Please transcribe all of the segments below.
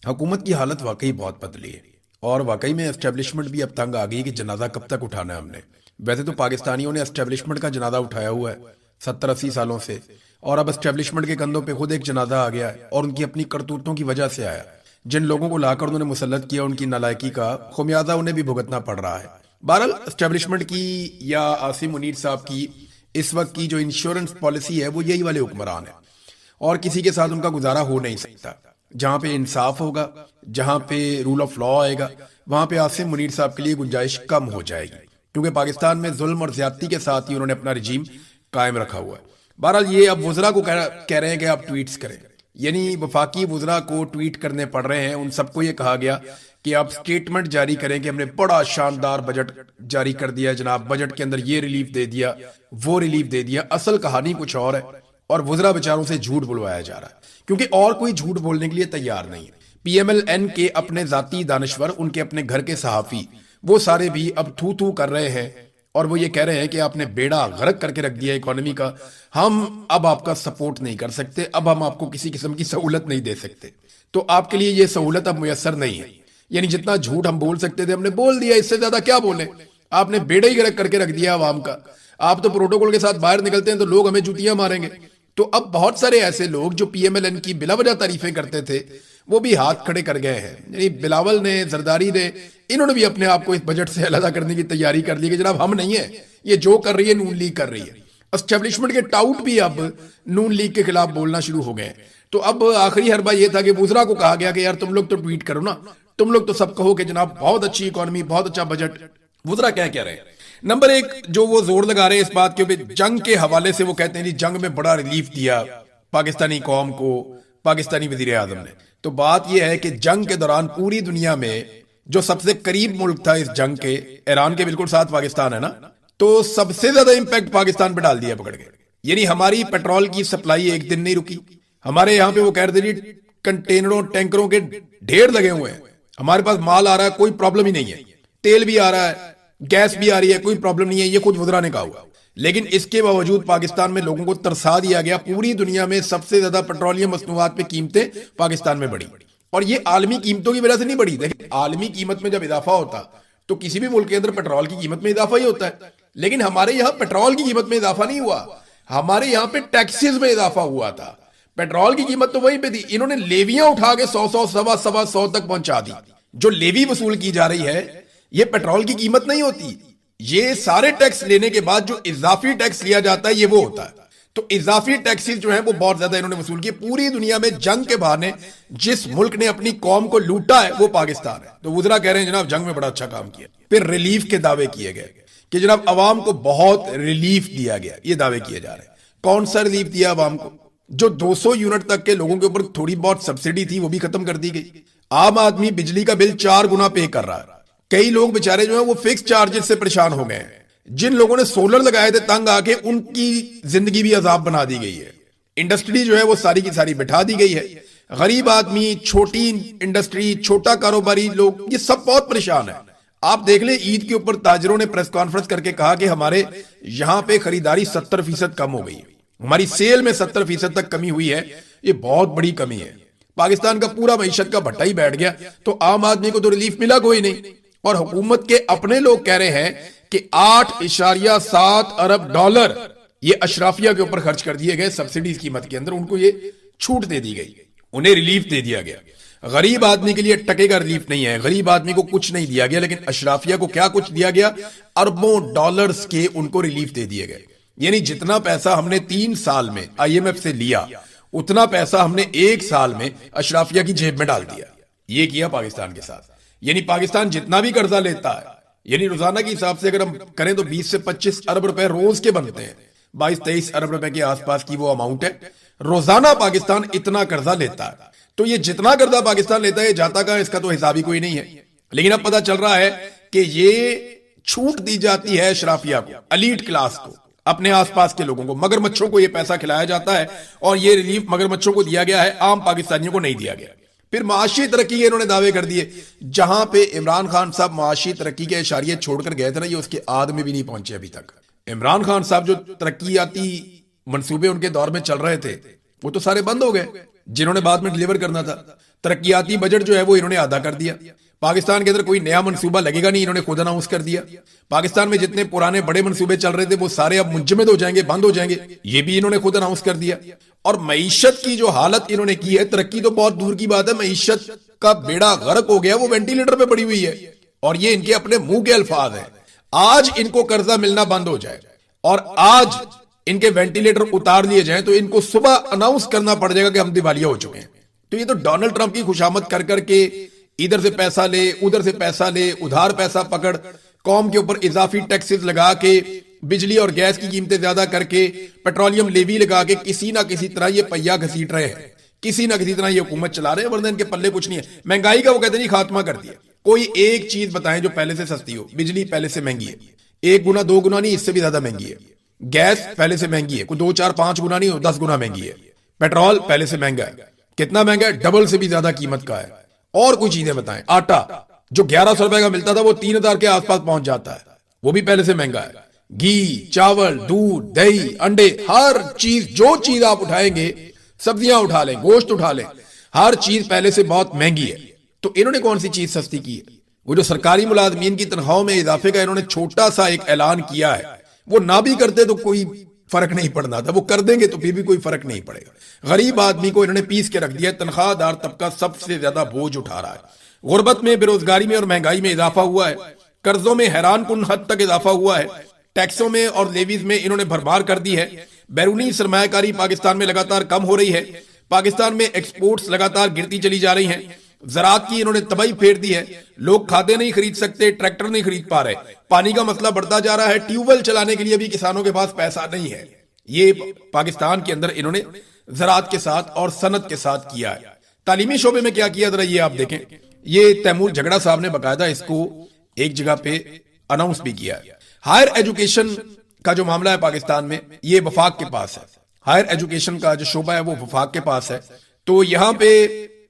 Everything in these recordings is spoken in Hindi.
हुकूमत की हालत वाकई बहुत बदली है और वाकई में एस्टेब्लिशमेंट भी अब तंग आ गई कि जनाजा कब तक उठाना है हमने। वैसे तो पाकिस्तानियों ने एस्टेब्लिशमेंट का जनाजा उठाया हुआ है 70-80 सालों से, और अब एस्टेब्लिशमेंट के कंधों पे खुद एक जनाजा आ गया है और उनकी अपनी करतूतों की वजह से आया। जिन लोगों को लाकर उन्होंने मुसल्लत किया उनकी नालायकी का खुमियाजा उन्हें भी भुगतना पड़ रहा है। बहरहाल एस्टेब्लिशमेंट की या आसिम मुनीर साहब की इस वक्त की जो इंश्योरेंस पॉलिसी है वो यही वाले हुक्मरान है और किसी के साथ उनका गुजारा हो नहीं सकता। जहां पे इंसाफ होगा, जहां पे रूल ऑफ लॉ आएगा, वहां पे आसिम मुनीर साहब के लिए गुंजाइश कम हो जाएगी, क्योंकि पाकिस्तान में जुल्म और ज्यादती के साथ ही उन्होंने अपना रिजीम कायम रखा हुआ है। बहरहाल ये अब वुजरा को कह रहे हैं कि आप ट्वीट्स करें, यानी वफाकी वुजरा को ट्वीट करने पड़ रहे हैं। उन सबको ये कहा गया कि आप स्टेटमेंट जारी करें कि हमने बड़ा शानदार बजट जारी कर दिया जनाब, बजट के अंदर ये रिलीफ दे दिया, वो रिलीफ दे दिया। असल कहानी कुछ और है और वुजरा बेचारों से झूठ बुलवाया जा रहा है, क्योंकि और कोई झूठ बोलने के लिए तैयार नहीं है। पीएमएलएन के अपने जाती दानश्वर, उनके अपने घर के सहाफी, वो सारे भी अब थू थू कर रहे हैं और वो ये कह रहे हैं कि आपने बेड़ा गर्क करके रख दिया इकोनॉमी का, हम अब आपका सपोर्ट नहीं कर सकते, अब हम आपको किसी किस्म की सहूलत नहीं दे सकते। तो आपके लिए ये सहूलत अब मुयसर नहीं है। यानी जितना झूठ हम बोल सकते थे हमने बोल दिया, इससे ज्यादा क्या बोले। आपने बेड़ा ही गर्क करके रख दिया आवाम का। आप तो प्रोटोकॉल के साथ बाहर निकलते हैं तो लोग हमें जूतियां मारेंगे। तो अब बहुत सारे ऐसे लोग जो पीएमएलएन की बिला वजह तारीफें करते थे वो भी हाथ खड़े कर गए हैं। यानी बिलावल ने, जरदारी ने, इन्होंने भी अपने आप को इस बजट से अलग करने की तैयारी कर ली कि जनाब हम नहीं है, ये जो कर रही है नून लीग कर रही है। एस्टेब्लिशमेंट के टाउट भी अब नून लीग के खिलाफ बोलना शुरू हो गए। तो अब आखिरी हरबा ये था कि वुजरा को कहा गया कि यार तुम लोग तो ट्वीट करो ना, तुम लोग तो सब कहो कि जनाब बहुत अच्छी इकोनॉमी, बहुत अच्छा बजट। वुजरा क्या कह रहे हैं? नंबर एक, जो वो जोर लगा रहे हैं इस बात के ऊपर, जंग के हवाले से वो कहते हैं जी जंग में बड़ा रिलीफ दिया पाकिस्तानी कौम को पाकिस्तानी वजीर आजम ने। तो बात यह है कि जंग के दौरान पूरी दुनिया में जो सबसे करीब मुल्क था इस जंग के, ईरान के बिल्कुल साथ पाकिस्तान है ना, तो सबसे ज्यादा इंपैक्ट पाकिस्तान पे डाल दिया पकड़ के। यानी हमारी पेट्रोल की सप्लाई एक दिन नहीं रुकी। हमारे यहां पे वो कह रहे थे जी कंटेनरों टैंकरों के ढेर लगे हुए हैं, हमारे पास माल आ रहा है, कोई प्रॉब्लम ही नहीं है, तेल भी आ रहा है, गैस भी आ रही है, कोई प्रॉब्लम नहीं है। ये खुद वुजरा ने कहा हुआ। लेकिन इसके बावजूद पाकिस्तान में लोगों को तरसा दिया गया। पूरी दुनिया में सबसे ज्यादा पेट्रोलियम मसनूआत पे कीमतें पाकिस्तान में बढ़ी, और ये आलमी कीमतों की वजह से नहीं बढ़ी। देखिए, आलमी कीमत में जब इजाफा होता तो किसी भी मुल्क के अंदर पेट्रोल की कीमत में इजाफा ही होता है, लेकिन हमारे यहां पेट्रोल की कीमत में इजाफा नहीं हुआ, हमारे यहां पे टैक्सेस में इजाफा हुआ था। पेट्रोल की कीमत तो वहीं पे थी, इन्होंने लेवियां उठा के 100 सवा सौ तक पहुंचा दी। जो लेवी वसूल की जा रही है ये पेट्रोल की कीमत नहीं होती, ये सारे टैक्स लेने के बाद जो इजाफी टैक्स लिया जाता है ये वो होता है। तो इजाफी टैक्सेस जो है वो बहुत ज्यादा इन्होंने वसूल किए। पूरी दुनिया में जंग के बहाने जिस मुल्क ने अपनी कौम को लूटा है वो पाकिस्तान है। तो वुजरा कह रहे हैं जनाब जंग में बड़ा अच्छा काम किया। फिर रिलीफ के दावे किए गए कि जनाब अवाम को बहुत रिलीफ दिया गया, ये दावे किए जा रहे हैं। कौन सा रिलीफ दिया अवाम को? जो 200 यूनिट तक के लोगों के ऊपर थोड़ी बहुत सब्सिडी थी वो भी खत्म कर दी गई। आम आदमी बिजली का बिल 4 गुना पे कर रहा है। कई लोग बेचारे जो है वो फिक्स चार्जेस से परेशान हो गए हैं। जिन लोगों ने सोलर लगाए थे तंग आके, उनकी जिंदगी भी अजाब बना दी गई है। इंडस्ट्री जो है वो सारी की सारी बिठा दी गई है। गरीब आदमी, छोटी इंडस्ट्री, छोटा कारोबारी लोग, ये सब बहुत परेशान है। आप देख ले, ईद के ऊपर ताजरों ने प्रेस कॉन्फ्रेंस करके कहा कि हमारे यहां पे खरीदारी 70% कम हो गई है, हमारी सेल में 70% तक कमी हुई है। ये बहुत बड़ी कमी है। पाकिस्तान का पूरा मईशत का भट्टा ही बैठ गया, तो आम आदमी को तो रिलीफ मिला कोई नहीं। और हुकूमत के अपने लोग कह रहे हैं कि 8.7 अरब डॉलर ये अशराफिया के ऊपर खर्च कर दिए गए सब्सिडीज कीमत के अंदर, उनको ये छूट दे दी गई, उन्हें रिलीफ दे दिया गया। गरीब आदमी के लिए टके का रिलीफ नहीं है, गरीब आदमी को कुछ नहीं दिया गया, लेकिन अशराफिया को क्या कुछ दिया गया? अरबों डॉलर्स के उनको रिलीफ दे दिए गए। यानी जितना पैसा हमने 3 साल में IMF से लिया उतना पैसा हमने 1 साल में अशराफिया की जेब में डाल दिया। ये किया पाकिस्तान के साथ। यानी पाकिस्तान जितना भी कर्जा लेता है, यानी रोजाना के हिसाब से अगर हम करें तो 20 से 25 अरब रुपए रोज के बनते हैं। 22-23 अरब रुपए के आसपास की वो अमाउंट है। रोजाना पाकिस्तान इतना कर्जा लेता है। तो ये जितना कर्जा पाकिस्तान लेता है जाता कहां, इसका तो हिसाब ही कोई नहीं है। लेकिन अब पता चल रहा है कि ये छूट दी जाती है अशराफिया को, अलीट क्लास को, अपने आसपास के लोगों को। मगरमच्छों को यह पैसा खिलाया जाता है और यह रिलीफ मगरमच्छों को दिया गया है, आम पाकिस्तानियों को नहीं दिया गया। फिर माशी तरक्की के इन्होंने दावे कर दिए। जहां पे इमरान खान साहब माशी तरक्की के इशारे छोड़कर गए थे ना, ये उसके आद में भी नहीं पहुंचे अभी तक। इमरान खान साहब जो तरक्याती मंसूबे उनके दौर में चल रहे थे वो तो सारे बंद हो गए। जिन्होंने बाद में डिलीवर करना था। तरक्कियाती बजट जो है वो इन्होंने आधा कर दिया। पाकिस्तान के अंदर कोई नया मंसूबा लगेगा नहीं, इन्होंने खुद अनाउंस कर दिया। पाकिस्तान में जितने पुराने बड़े मंसूबे चल रहे थे वो सारे अब मुंजमद हो जाएंगे, बंद हो जाएंगे, ये भी इन्होंने खुद अनाउंस कर दिया। और मईशत की जो हालत इन्होंने की है, तरक्की तो बहुत दूर की बात है, मईशत का बेड़ा गर्क हो गया, वो वेंटिलेटर पे पड़ी हुई है। और ये इनके अपने मुंह के अल्फाज हैं। आज इनको कर्जा मिलना बंद हो जाए और आज इनके वेंटिलेटर उतार लिए जाएं तो इनको सुबह अनाउंस करना पड़ जाएगा कि हम दिवालिया हो चुके हैं। तो ये तो डोनाल्ड ट्रंप की खुशामद कर करके इधर से पैसा ले, उधर से पैसा ले, उधार पैसा पकड़, कौम के ऊपर इजाफी टैक्सेस लगा के, बिजली और गैस की कीमतें ज्यादा करके, पेट्रोलियम लेवी लगा के किसी ना किसी तरह ये पहिया घसीट रहे हैं, किसी ना किसी तरह ये हुकूमत चला रहे हैं, वरना इनके पल्ले कुछ नहीं है। महंगाई का वो कहते नहीं खात्मा कर दिया। कोई एक चीज बताएं जो पहले से सस्ती हो। बिजली पहले से महंगी है, 1 गुना 2 गुना नहीं, इससे भी ज्यादा महंगी है। गैस पहले से महंगी है, कोई 2 4 5 गुना नहीं, 10 गुना महंगी है। पेट्रोल पहले से महंगा है, कितना महंगा है? डबल से भी ज्यादा कीमत का है। और कोई चीजें बताएं। आटा जो 1100 रुपए का मिलता था वो 3000 के आसपास पहुंच जाता है, वो भी पहले से महंगा है। घी, चावल, दूध, दही, अंडे, हर चीज, जो चीज आप उठाएंगे, सब्जियां उठा लें, गोश्त उठा लें, हर चीज पहले से बहुत महंगी है। तो इन्होंने कौन सी चीज सस्ती की है? वो जो सरकारी मुलाजमीन की तनख्वाहों में इजाफे का इन्होंने छोटा सा एक ऐलान किया है, वो ना भी करते तो कोई फर्क नहीं पड़ना था, वो कर देंगे तो फिर भी कोई फर्क नहीं पड़ेगा। गरीब आदमी को इन्होंने पीस के रख दिया। तनख्वाहदार तबका सबसे ज्यादा बोझ उठा रहा है। गुर्बत में, बेरोजगारी में और महंगाई में इजाफा हुआ है। कर्जों में हैरान कुन हद तक इजाफा हुआ है। टैक्सों में और लेवीज में इन्होंने भरमार कर दी है। बैरूनी सरमायाकारी पाकिस्तान में लगातार कम हो रही है। पाकिस्तान में एक्सपोर्ट्स लगातार गिरती चली जा रही हैं। ज़राअत की इन्होंने तबाही फेर दी है। लोग खादे नहीं खरीद सकते, ट्रैक्टर नहीं खरीद पा रहे, पानी का मसला बढ़ता जा रहा है, ट्यूबवेल चलाने के लिए भी किसानों के पास पैसा नहीं है। ये पाकिस्तान के अंदर इन्होंने ज़राअत के साथ और सनत के साथ किया है। तालीमी शोबे में क्या किया, जरा ये आप देखें। ये तैमूर झगड़ा साहब ने बाकायदा इसको एक जगह पे अनाउंस भी किया है। हायर एजुकेशन का जो मामला है पाकिस्तान में, ये वफाक के पास है। हायर एजुकेशन का जो शोबा है वो वफाक के पास है। तो यहां पे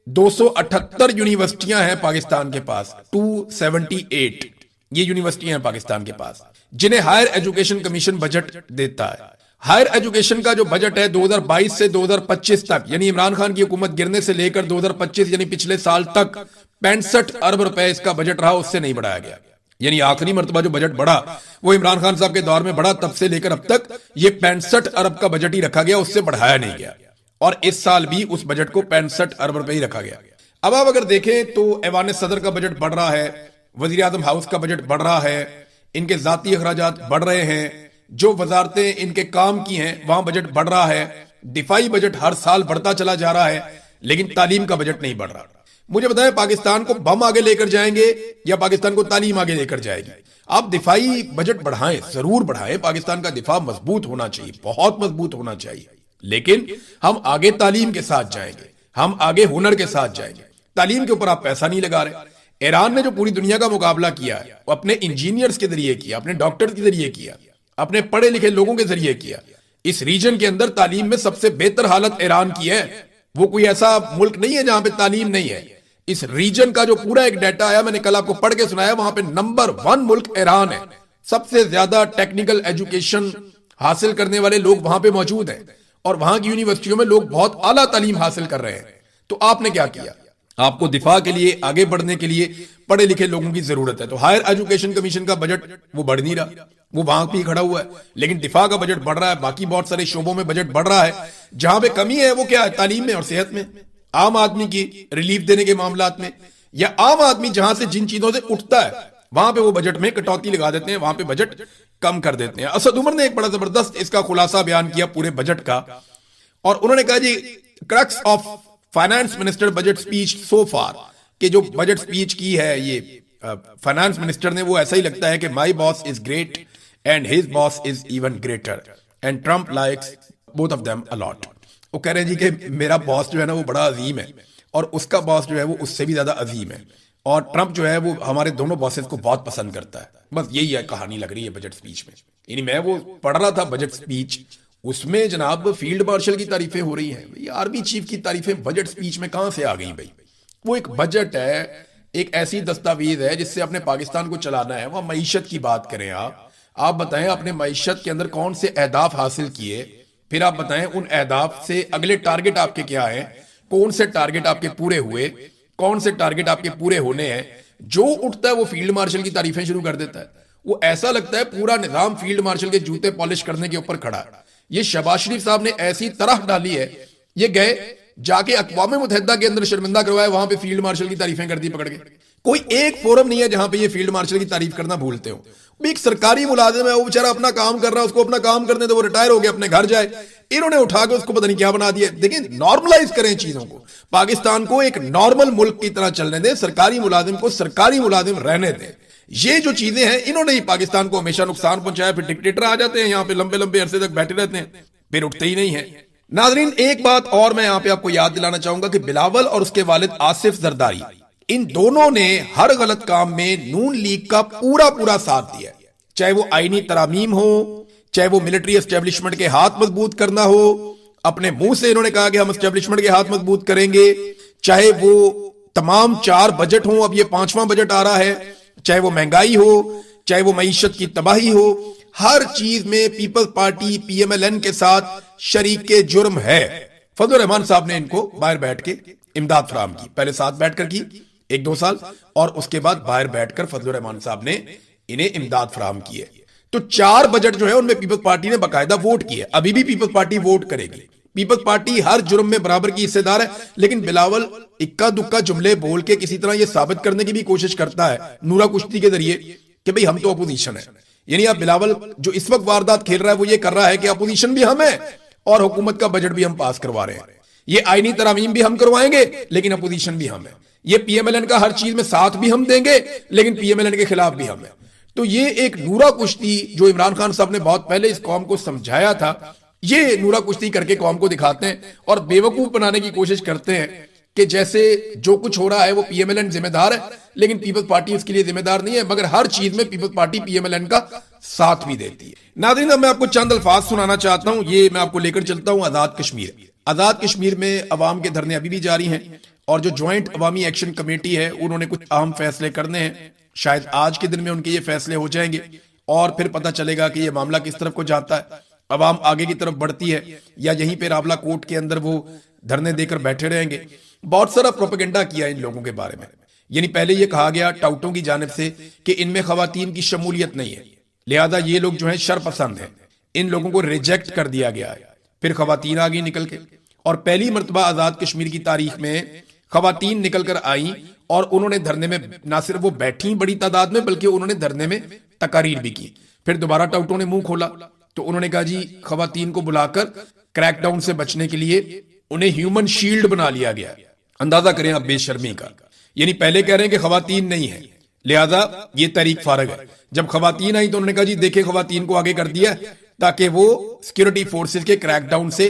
278 यूनिवर्सिटियां हैं पाकिस्तान के पास, 278 ये यूनिवर्सिटियां हैं पाकिस्तान के पास, जिन्हें हायर एजुकेशन कमीशन बजट देता है। हायर एजुकेशन का जो बजट है 2022 से 2025 तक, यानी इमरान खान की हुकूमत गिरने से लेकर 2025 यानी पिछले साल तक 65 अरब रुपए इसका बजट रहा, उससे नहीं बढ़ाया गया। यानी आखिरी मर्तबा जो बजट बढ़ा वो इमरान खान साहब के दौर में बढ़ा, तब से लेकर अब तक ये 65 अरब का बजट ही रखा गया, उससे बढ़ाया नहीं गया। और इस साल भी उस बजट को 65 अरब रुपए ही रखा गया। अब आप अगर देखें तो ऐवान सदर का बजट बढ़ रहा है, वजीर आजम हाउस का बजट बढ़ रहा है, इनके जाती अखराजात बढ़ रहे हैं, जो वजारतें इनके काम की हैं वहां बजट बढ़ रहा है, दिफाई बजट हर साल बढ़ता चला जा रहा है, लेकिन तालीम का बजट नहीं बढ़ रहा। मुझे बताएं, पाकिस्तान को बम आगे लेकर जाएंगे या पाकिस्तान को तालीम आगे लेकर जाएगी? आप दिफाई बजट बढ़ाएं, जरूर बढ़ाएं, पाकिस्तान का दिफा मजबूत होना चाहिए, बहुत मजबूत होना चाहिए, लेकिन हम आगे तालीम के साथ जाएंगे, हम आगे हुनर के साथ जाएंगे। तालीम के ऊपर आप पैसा नहीं लगा रहे। ईरान ने जो पूरी दुनिया का मुकाबला किया है वो अपने इंजीनियर्स के जरिए किया, अपने डॉक्टर के जरिए किया, अपने पढ़े लिखे लोगों के जरिए किया। इस रीजन के अंदर तालीम में सबसे बेहतर हालत ईरान की है। वो कोई ऐसा मुल्क नहीं है जहां पे तालीम नहीं है। इस रीजन का जो पूरा एक डाटा आया, मैंने कल आपको पढ़ के सुनाया, वहां पे नंबर 1 मुल्क ईरान है। सबसे ज्यादा टेक्निकल एजुकेशन हासिल करने वाले लोग वहां पे मौजूद हैं और वहां की यूनिवर्सिटियों में लोग बहुत आला तालीम हासिल कर रहे हैं। तो आपने क्या किया? आपको दिफा के लिए, आगे बढ़ने के लिए पढ़े लिखे लोगों की जरूरत है। तो हायर एजुकेशन कमीशन का बजट वो बढ़ नहीं रहा, वो वहां भी खड़ा हुआ है, लेकिन दिफा का बजट बढ़ रहा है, बाकी बहुत सारे शोबों में बजट बढ़ रहा है। जहां पे कमी है वो क्या है? तालीम में और सेहत में, आम आदमी की रिलीफ देने के मामलात में, या आम आदमी जहां से जिन चीजों से उठता है वहां पे वो बजट में कटौती लगा देते हैं, वहां पे बजट कम कर देते हैं। असद उमर ने एक बड़ा जबरदस्त इसका खुलासा बयान किया पूरे बजट का, और उन्होंने कहा जी, crux of finance minister budget speech so far, कि जो बजट स्पीच की है ये फाइनेंस मिनिस्टर ने, वो ऐसा ही लगता है कि my boss is great and his boss is even greater and Trump likes both of them allot. वो कह रहे हैं जी कि मेरा बॉस जो है ना वो बड़ा अजीम है और उसका बॉस जो है वो उससे भी ज्यादा अजीम है, और ट्रंप जो है वो हमारे दोनों बॉसेस को बहुत पसंद करता है। बस यही है कहानी लग रही है बजट स्पीच में। यानी मैं वो पढ़ रहा था बजट स्पीच, उसमें जनाब फील्ड मार्शल की तारीफें हो रही हैं, आर्मी चीफ की तारीफें बजट स्पीच में कहां से आ गई भाई? वो एक बजट है, एक ऐसी दस्तावेज है जिससे अपने पाकिस्तान को चलाना है। वह मईशत की बात करें, आप बताएं अपने मईशत के अंदर कौन से अहदाफ हासिल किए, फिर आप बताएं उन अहदाफ से अगले टारगेट आपके क्या है, कौन से टारगेट आपके पूरे हुए, कौन से टारगेट आपके पूरे होने हैं। जो उठता है वो फील्ड मार्शल की तारीफें शुरू कर देता है। वो ऐसा लगता है पूरा निजाम फील्ड मार्शल के जूते पॉलिश करने के ऊपर खड़ा है। ये शहबाज शरीफ साहब ने ऐसी तरह डाली है, ये गए जाके अक़वाम मुत्तहिदा के अंदर शर्मिंदा करवाया, वहां पे फील्ड मार्शल की तारीफें कर दी पकड़ के। कोई एक फोरम नहीं है जहां पे ये फील्ड मार्शल की तारीफ करना भूलते हो। एक सरकारी मुलाजिम है, वो बेचारा अपना काम कर रहा है, उसको अपना काम करने तो वो रिटायर हो गया, अपने घर जाए। इन्होंने उठा के उसको पता नहीं क्या बना दिया। देखिए, नॉर्मलाइज करें चीजों को, पाकिस्तान को एक नॉर्मल मुल्क की तरह चलने दें, सरकारी मुलाजिम को सरकारी मुलाजिम रहने दें। ये जो चीजें हैं, इन्होंने ही पाकिस्तान को हमेशा नुकसान पहुंचाया। फिर डिक्टेटर आ जाते हैं यहाँ पे, लंबे लंबे अरसे तक बैठे रहते हैं, फिर उठते ही नहीं है। नाजरीन, एक बात और मैं यहाँ पे आपको याद दिलाना चाहूंगा कि बिलावल और उसके वालिद आसिफ जरदारी, इन दोनों ने हर गलत काम में नून लीग का पूरा पूरा साथ दिया। चाहे वो आईनी तरामीम हो, चाहे वो मिलिट्री एस्टेब्लिशमेंट के हाथ मजबूत करना हो, अपने मुंह से इन्होंने कहा कि हम एस्टेब्लिशमेंट के हाथ मजबूत करेंगे। चाहे वो तमाम 4 बजट हो, अब ये 5वां बजट आ रहा है, चाहे वो महंगाई हो, चाहे वो मईशत की तबाही हो, हर चीज में पीपल्स पार्टी पीएमएलएन के साथ शरीके जुर्म है। फजलुर रहमान साहब ने इनको बाहर बैठ के इमदाद फराहम की, पहले साथ बैठकर की 1-2 साल, और उसके बाद बाहर बैठकर फजलुर रहमान साहब ने इन्हें इमदाद फराहम की है। तो 4 बजट जो है उनमें पीपल्स पार्टी ने बाकायदा वोट किया। अभी भी पीपल्स पार्टी वोट करेगी। पीपल्स पार्टी हर जुर्म में बराबर की हिस्सेदार है। लेकिन बिलावल इक्का दुक्का जुमले बोल के किसी तरह यह साबित करने की भी कोशिश करता है नूरा कुश्ती के जरिए कि भाई हम तो अपोजिशन है। यानी आप बिलावल जो इस वक्त वारदात खेल रहा है वो ये कर रहा है कि अपोजिशन भी हम है और हुकूमत का बजट भी हम पास करवा रहे हैं। ये आईनी तरामीम भी हम करवाएंगे लेकिन अपोजिशन भी हम है। ये पीएमएलएन का हर चीज में साथ भी हम देंगे लेकिन पीएमएलएन के खिलाफ भी हम है। तो ये एक नूरा कुश्ती जो इमरान खान साहब ने बहुत पहले इस कौम को समझाया था, ये नूरा कुश्ती करके कौम को दिखाते हैं और बेवकूफ बनाने की कोशिश करते हैं कि जैसे जो कुछ हो रहा है वो पीएमएलएन जिम्मेदार है, लेकिन पीपल्स पार्टी इसके लिए जिम्मेदार नहीं है। मगर हर चीज में पीपल्स पार्टी पीएमएलएन का साथ भी देती है। नाज़रीन, अब मैं आपको चंद अल्फाज सुनाना चाहता हूं। ये मैं आपको लेकर चलता हूं आजाद कश्मीर। आजाद कश्मीर में अवाम के धरने अभी भी जारी हैं और जो ज्वाइंट अवामी एक्शन कमेटी है उन्होंने कुछ अहम फैसले करने हैं। शायद आज के दिन में उनके ये फैसले हो जाएंगे और फिर पता चलेगा कि ये मामला किस तरफ को जाता है। अवाम आगे की तरफ बढ़ती है या यहीं पे रावला कोर्ट के अंदर वो धरने देकर बैठे रहेंगे। बहुत सारा प्रोपेगेंडा किया इन लोगों के बारे में। यानी पहले ये कहा गया टाउटों की जानिब से कि इनमें खवातीन की शमूलियत नहीं है, लिहाजा ये लोग जो है शरपसंद हैं, इन लोगों को रिजेक्ट कर दिया गया है। फिर खवातीन आ गई निकल के और पहली मरतबा आजाद कश्मीर की तारीख में खवातीन निकल कर आई और उन्होंने धरने में ना सिर्फ वो बैठी बड़ी तादाद में बल्कि उन्होंने धरने में तकारीर भी की। फिर दोबारा टाउटों ने मुंह खोला तो उन्होंने कहा जी खवातीन को बुलाकर क्रैकडाउन से बचने के लिए उन्हें ह्यूमन शील्ड बना लिया गया। अंदाजा करें आप बेशर्मी का। यानी पहले कह रहे हैं कि खवातीन नहीं है लिहाजा ये तहरीक फारग है। जब खवातीन आई तो उन्होंने कहा जी देखे खवातीन को आगे कर दिया ताकि वो सिक्योरिटी फोर्सेस के क्रैकडाउन से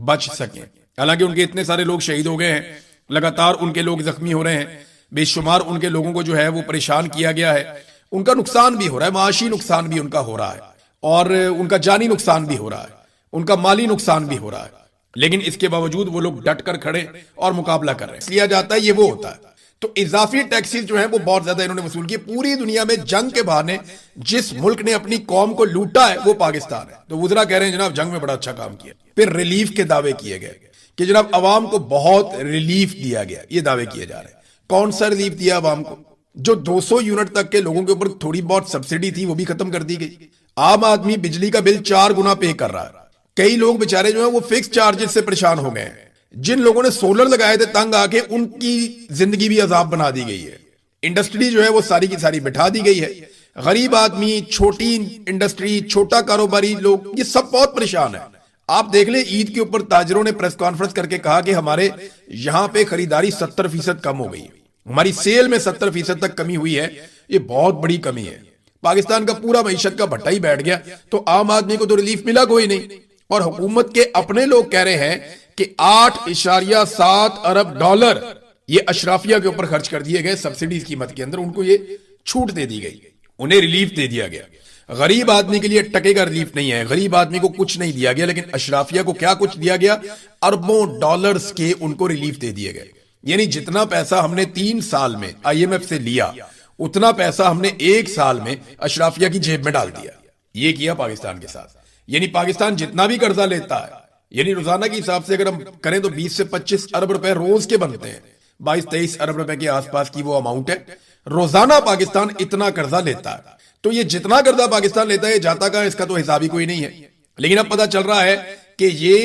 बच सकें। हालांकि उनके इतने सारे लोग शहीद हो गए हैं, लगातार उनके लोग जख्मी हो रहे हैं, बेशुमार उनके लोगों को जो है वो परेशान किया गया है। उनका नुकसान भी हो रहा है, माशी नुकसान भी उनका हो रहा है और उनका जानी नुकसान भी हो रहा है, उनका माली नुकसान भी हो रहा है। लेकिन इसके बावजूद वो लोग डट कर खड़े और मुकाबला कर रहे हैं। लिया जाता है ये वो होता है। तो इजाफी टैक्सेस जो है वो बहुत ज्यादा इन्होंने वसूल किए। पूरी दुनिया में जंग के बहाने जिस मुल्क ने अपनी कौम को लूटा है वो पाकिस्तान है। तो वुज़रा कह रहे हैं जनाब जंग में बड़ा अच्छा काम किया। फिर रिलीफ के दावे किए गए कि जनाब अवाम को बहुत रिलीफ दिया गया, ये दावे किए जा रहे हैं। कौन सा रिलीफ दिया अवाम को? जो 200 यूनिट तक के लोगों के ऊपर थोड़ी बहुत सब्सिडी थी वो भी खत्म कर दी गई। आम आदमी बिजली का बिल 4 गुना पे कर रहा है। कई लोग बेचारे जो है वो फिक्स चार्जेस से परेशान हो गए हैं। जिन लोगों ने सोलर लगाए थे तंग आके उनकी जिंदगी भी अजाब बना दी गई है। इंडस्ट्री जो है वो सारी की सारी बिठा दी गई है। गरीब आदमी, छोटी इंडस्ट्री, छोटा कारोबारी लोग, ये सब बहुत परेशान है। आप देख ले ईद के ऊपर ताजरों ने प्रेस कॉन्फ्रेंस करके कहा कि हमारे यहां पे खरीदारी 70% कम हो गई, हमारी सेल में 70% तक कमी हुई है। ये बहुत बड़ी कमी है। पाकिस्तान का पूरा मईशत का भट्टा ही बैठ गया तो आम आदमी को तो रिलीफ मिला कोई नहीं। और हुकूमत के अपने लोग कह रहे हैं कि 8.7 अरब डॉलर ये अशराफिया के ऊपर खर्च कर दिए गए सब्सिडीज कीमत के अंदर। उनको ये छूट दे दी गई, उन्हें रिलीफ दे दिया गया। गरीब आदमी के लिए टके का रिलीफ नहीं है, गरीब आदमी को कुछ नहीं दिया गया। लेकिन अशराफिया को क्या कुछ दिया गया? अरबों डॉलर्स के उनको रिलीफ दे दिए गए। यानी जितना पैसा हमने 3 साल में IMF से लिया उतना पैसा हमने 1 साल में अशराफिया की जेब में डाल दिया। ये किया पाकिस्तान के साथ। यानी पाकिस्तान जितना भी कर्जा लेता है यानी रोजाना के हिसाब से अगर हम करें तो 20 से 25 अरब रुपए रोज के बनते हैं। 22-23 अरब रुपए के आसपास की वो अमाउंट है। रोजाना पाकिस्तान इतना कर्जा लेता है। तो ये जितना कर्जा पाकिस्तान लेता है, जाता कहां, इसका तो हिसाब ही कोई नहीं है। लेकिन अब पता चल रहा है कि ये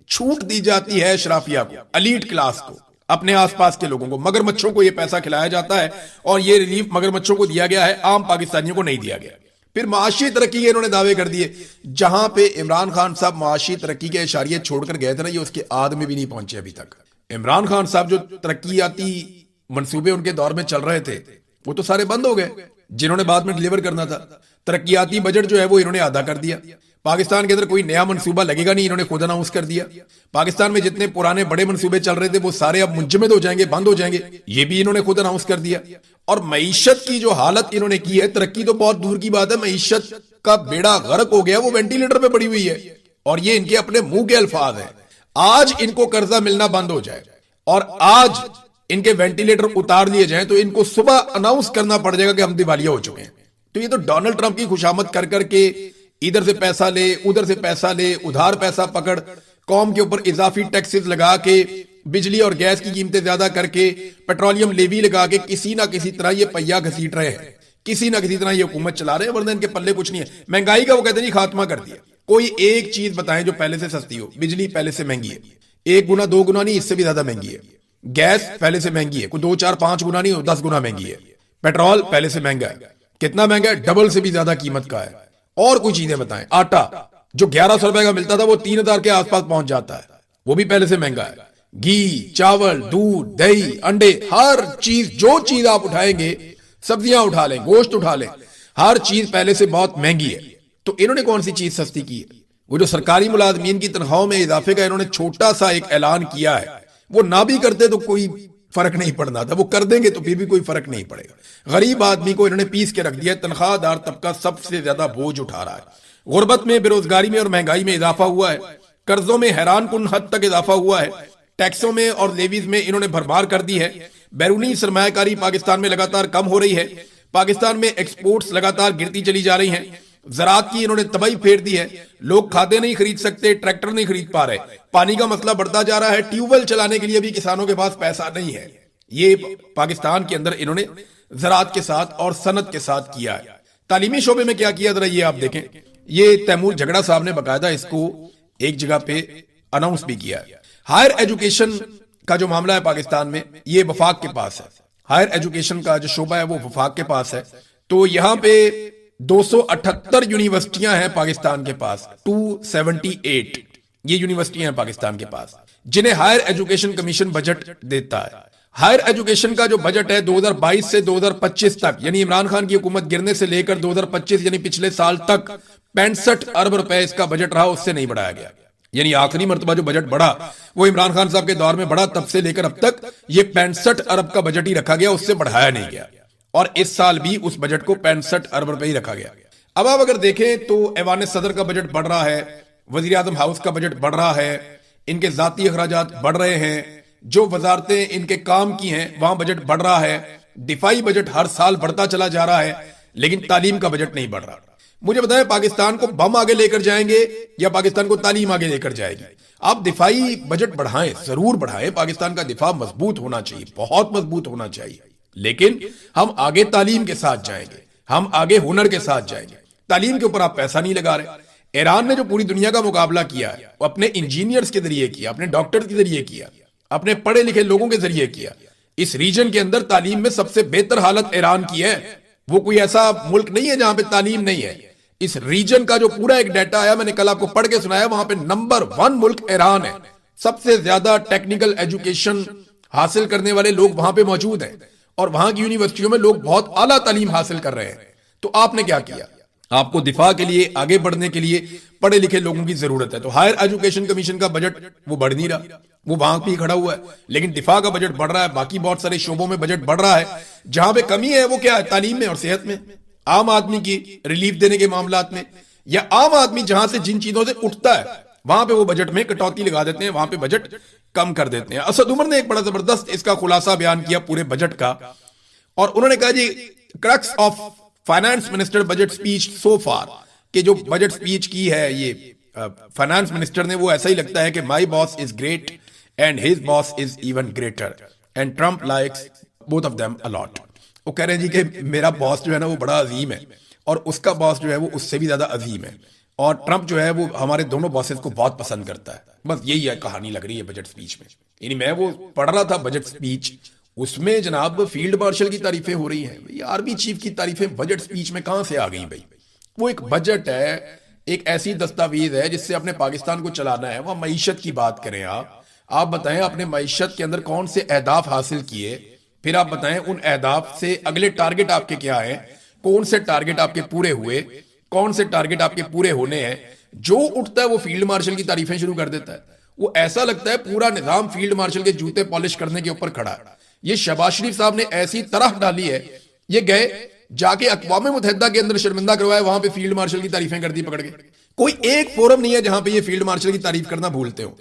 छूट दी जाती है शराफिया को, अलीट क्लास को, अपने आसपास के लोगों को, मगरमच्छों को ये पैसा खिलाया जाता है और ये रिलीफ मगरमच्छों को दिया गया है, आम पाकिस्तानियों को नहीं दिया गया। फिर माशी तरक्की के इन्होंने दावे कर दिए। जहां पे इमरान खान साहब माशी तरक्की के इशारे छोड़कर गए थे ना, ये उसके आद में भी नहीं पहुंचे अभी तक। इमरान खान साहब जो तरक्कियाती मंसूबे उनके दौर में चल रहे थे, वो तो सारे बंद हो गए, जिन्होंने बाद में डिलीवर करना था। तरक्कियाती बजट जो है वो इन्होंने आधा कर दिया। पाकिस्तान के अंदर कोई नया मंसूबा लगेगा नहीं, इन्होंने खुद अनाउंस कर दिया। पाकिस्तान में जितने पुराने बड़े मंसूबे चल रहे थे वो सारे अब मुंजमद हो जाएंगे, बंद हो जाएंगे, ये भी इन्होंने खुद अनाउंस कर दिया। और मईशत की जो हालत इन्होंने की है, तरक्की तो बहुत दूर की बात है, मईशत का बेड़ा गर्क हो गया, वो वेंटिलेटर पे पड़ी हुई है। और ये इनके अपने मुंह के अल्फाज है। आज इनको कर्जा मिलना बंद हो जाए और आज इनके वेंटिलेटर उतार लिए जाएं तो इनको सुबह अनाउंस करना पड़ जाएगा कि हम दिवालिया हो चुके हैं। तो ये तो डोनाल्ड ट्रंप की खुशामद कर करके इधर से पैसा ले, उधर से पैसा ले, उधार पैसा पकड़, कौम के ऊपर इजाफी टैक्सेस लगा के, बिजली और गैस की कीमतें ज्यादा करके, पेट्रोलियम लेवी लगा के किसी ना किसी तरह ये पहिया घसीट रहे हैं, किसी ना किसी तरह ये हुकूमत चला रहे हैं, वरना इनके पल्ले कुछ नहीं है। महंगाई का वो कहते नहीं खात्मा कर दिया। कोई एक चीज बताएं जो पहले से सस्ती हो। बिजली पहले से महंगी है, 1 गुना 2 गुना नहीं, इससे भी ज्यादा महंगी है। गैस पहले से महंगी है, कोई 2 4 5 गुना नहीं, 10 गुना महंगी है। पेट्रोल पहले से महंगा है, कितना महंगा है, डबल से भी ज्यादा कीमत का है। और कुछ चीजें बताएं। आटा जो 1100 रुपए का मिलता था वो 3000 के आसपास पहुंच जाता है, वो भी पहले से महंगा है। घी, चावल, दूध, दही, अंडे, हर चीज, जो चीज आप उठाएंगे, सब्जियां उठा लें, गोश्त उठा लें, हर चीज पहले से बहुत महंगी है। तो इन्होंने कौन सी चीज सस्ती की है? वो जो सरकारी मुलाजमीन की तनख्वाहों में इजाफे का इन्होंने छोटा सा एक ऐलान किया है, वो ना भी करते तो कोई फर्क नहीं पड़ना था, वो कर देंगे तो फिर भी कोई फर्क नहीं पड़ेगा। गरीब आदमी को इन्होंने पीस के रख दिया। तनख्वाहदार तबका सबसे ज्यादा बोझ उठा रहा है। गुर्बत में, बेरोजगारी में और महंगाई में इजाफा हुआ है। कर्जों में हैरान कुन हद तक इजाफा हुआ है। टैक्सों में और लेवीज में इन्होंने भरमार कर दी है। बैरूनी सरमायाकारी पाकिस्तान में लगातार कम हो रही है। पाकिस्तान में एक्सपोर्ट्स लगातार गिरती चली जा रही हैं। ज़राअत की इन्होंने तबाही फेर दी है। लोग खादे नहीं खरीद सकते, ट्रैक्टर नहीं खरीद पा रहे, पानी का मसला बढ़ता जा रहा है। ट्यूबवेल चलाने के लिए भी किसानों के पास पैसा नहीं है। ये पाकिस्तान के अंदर इन्होंने ज़राअत के साथ और सनत के साथ किया है। तालीमी शोबे में क्या किया, जरा ये आप देखें। ये तैमूर झगड़ा साहब ने बकायदा इसको एक जगह पे अनाउंस भी किया है। हायर एजुकेशन का जो मामला है पाकिस्तान में, ये वफाक के पास है। हायर एजुकेशन का जो शोबा है वो वफाक के पास है। तो यहां पे 278 यूनिवर्सिटियां हैं पाकिस्तान के पास, 278 ये यूनिवर्सिटियां हैं पाकिस्तान के पास, जिन्हें हायर एजुकेशन कमीशन बजट देता है। हायर एजुकेशन का जो बजट है 2022 से 2025 तक, यानी इमरान खान की हुकूमत गिरने से लेकर 2025 यानी पिछले साल तक 65 अरब रुपए इसका बजट रहा, उससे नहीं बढ़ाया गया। यानी आखिरी मर्तबा जो बजट बढ़ा वो इमरान खान साहब के दौर में बढ़ा, तब से लेकर अब तक ये 65 अरब का बजट ही रखा गया, उससे बढ़ाया नहीं गया। और इस साल भी उस बजट को 65 अरब रुपए ही रखा गया। अब आप अगर देखें तो ऐवान सदर का बजट बढ़ रहा है, वजीर आजम हाउस का बजट बढ़ रहा है, इनके जाती अखराजात बढ़ रहे हैं, जो वजारतें इनके काम की हैं वहां बजट बढ़ रहा है। दिफाई बजट हर साल बढ़ता चला जा रहा है, लेकिन तालीम का बजट नहीं बढ़ रहा। मुझे बताएं, पाकिस्तान को बम आगे लेकर जाएंगे या पाकिस्तान को तालीम आगे लेकर जाएगी? आप दिफाई बजट बढ़ाएं, जरूर बढ़ाएं। पाकिस्तान का दिफा मजबूत होना चाहिए, बहुत मजबूत होना चाहिए, लेकिन हम आगे तालीम के साथ जाएंगे, हम आगे हुनर के साथ जाएंगे। तालीम के ऊपर आप पैसा नहीं लगा रहे। ईरान ने जो पूरी दुनिया का मुकाबला किया है वो अपने इंजीनियर्स के जरिए किया, अपने डॉक्टर के जरिए किया, अपने पढ़े लिखे लोगों के जरिए किया। इस रीजन के अंदर तालीम में सबसे बेहतर हालत ईरान की है। वो कोई ऐसा मुल्क नहीं है जहां पे तालीम नहीं है। इस रीजन का जो पूरा एक डाटा आया, मैंने कल आपको पढ़ के सुनाया, वहां पे नंबर 1 मुल्क ईरान है। सबसे ज्यादा टेक्निकल एजुकेशन हासिल करने वाले लोग वहां पे मौजूद हैं और वहां की यूनिवर्सिटियों में लोग बहुत आला तालीम हासिल कर रहे हैं। तो आपने क्या किया? आपको दिफा के लिए, आगे बढ़ने के लिए पढ़े लिखे लोगों की जरूरत है। तो हायर एजुकेशन कमीशन का बजट वो बढ़ नहीं रहा, वो वहां पे खड़ा हुआ है, लेकिन दिफा का बजट बढ़ रहा है। बाकी बहुत सारे शोबों में बजट बढ़ रहा है। जहां पे कमी है वो क्या है? तालीम में और सेहत में, आम आदमी की रिलीफ देने के मामलात में, या आम आदमी जहां से जिन चीजों से उठता है वहां पे वो बजट में कटौती लगा देते हैं, वहां पे बजट कम कर देते हैं। असद उमर ने एक बड़ा जबरदस्त इसका खुलासा बयान किया पूरे बजट का, और उन्होंने कहा जी crux of finance minister budget speech so far, कि जो बजट स्पीच की है ये फाइनेंस मिनिस्टर ने, वो ऐसा ही लगता है कि my boss is great and his boss is even greater and Trump likes both of them allot. वो कह रहे हैं जी कि मेरा बॉस जो है ना वो बड़ा अजीम है और उसका बॉस जो है वो उससे भी ज्यादा अजीम है, और ट्रंप जो है वो हमारे दोनों बॉसेस को बहुत पसंद करता है। बस यही है कहानी लग रही है बजट स्पीच में। यानी मैं वो पढ़ रहा था बजट स्पीच, उसमें जनाब फील्ड मार्शल की तारीफें हो रही हैं, भाई आर्मी चीफ की तारीफें बजट स्पीच में कहां से आ गई भाई? वो एक बजट है, एक ऐसी दस्तावेज है जिससे अपने पाकिस्तान को चलाना है। वह मईशत की बात करें, आप बताएं अपने मईशत के अंदर कौन से अहदाफ हासिल किए, फिर आप बताएं उन अहदाफ से अगले टारगेट आपके क्या हैं, कौन से टारगेट आपके पूरे हुए, कौन से टारगेट आपके पूरे होने हैं। जो उठता है वो फील्ड मार्शल की तारीफें शुरू कर देता है। वो ऐसा लगता है पूरा निजाम फील्ड मार्शल के जूते पॉलिश करने के ऊपर खड़ा है। ये शहबाज शरीफ साहब ने ऐसी तरह डाली है, ये गए जाके अक़वाम मुत्तहिदा के अंदर शर्मिंदा करवाया, वहां पे फील्ड मार्शल की तारीफें कर दी पकड़ के। कोई एक फोरम नहीं है जहां पे ये फील्ड मार्शल की तारीफ करना भूलते हो।